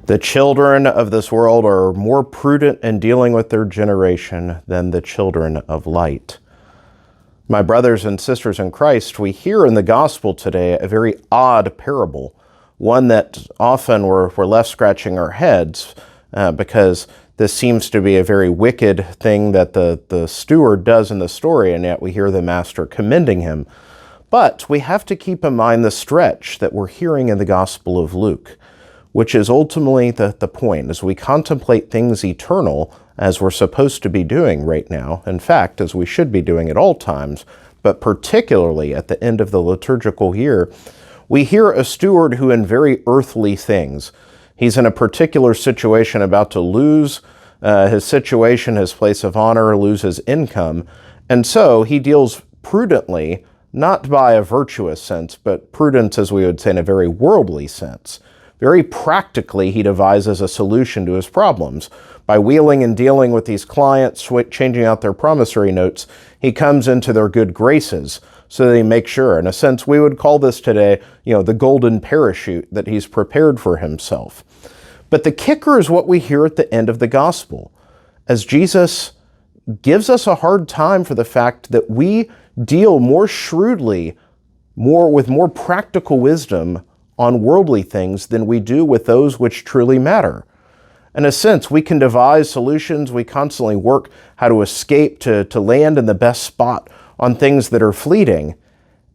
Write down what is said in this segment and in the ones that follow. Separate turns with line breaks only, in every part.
The children of this world are more prudent in dealing with their generation than the children of light. My brothers and sisters in Christ, we hear in the gospel today a very odd parable, one that often we're left scratching our heads because this seems to be a very wicked thing that the steward does in the story, and yet we hear the master commending him. But we have to keep in mind the stretch that we're hearing in the Gospel of Luke, which is ultimately the point as we contemplate things eternal, as we're supposed to be doing right now. In fact, as we should be doing at all times, but particularly at the end of the liturgical year, we hear a steward who in very earthly things, he's in a particular situation about to lose his situation, his place of honor, lose his income, and so he deals prudently, not by a virtuous sense, but prudence, as we would say, in a very worldly sense. Very practically, he devises a solution to his problems. By wheeling and dealing with these clients, changing out their promissory notes, he comes into their good graces so that he makes sure. In a sense, we would call this today, the golden parachute that he's prepared for himself. But the kicker is what we hear at the end of the gospel, as Jesus gives us a hard time for the fact that we deal more shrewdly, with more practical wisdom on worldly things than we do with those which truly matter. In a sense, we can devise solutions, we constantly work how to escape, to land in the best spot on things that are fleeting,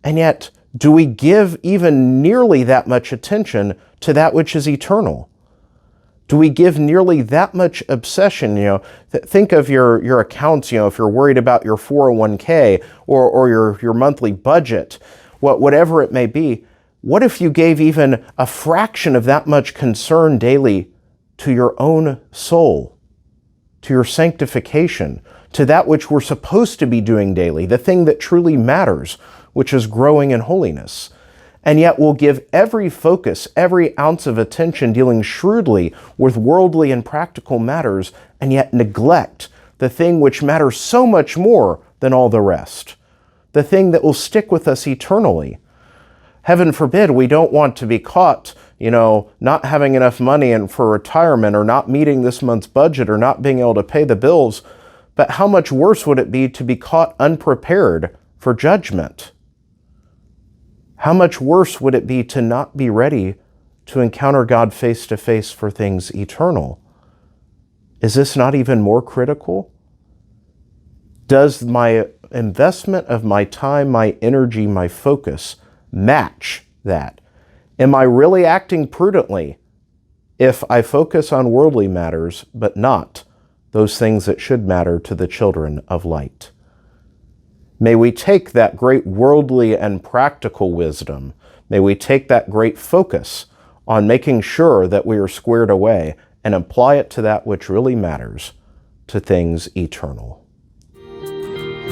and yet, do we give even nearly that much attention to that which is eternal? Do we give nearly that much obsession? Think of your accounts, if you're worried about your 401k or your monthly budget, whatever it may be. What if you gave even a fraction of that much concern daily to your own soul, to your sanctification, to that which we're supposed to be doing daily, the thing that truly matters, which is growing in holiness? And yet we'll give every focus, every ounce of attention dealing shrewdly with worldly and practical matters, and yet neglect the thing which matters so much more than all the rest, the thing that will stick with us eternally. Heaven forbid we don't want to be caught, not having enough money and for retirement, or not meeting this month's budget, or not being able to pay the bills. But how much worse would it be to be caught unprepared for judgment? How much worse would it be to not be ready to encounter God face to face for things eternal? Is this not even more critical? Does my investment of my time, my energy, my focus match that? Am I really acting prudently if I focus on worldly matters, but not those things that should matter to the children of light? May we take that great worldly and practical wisdom, may we take that great focus on making sure that we are squared away and apply it to that which really matters, to things eternal.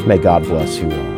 May God bless you all.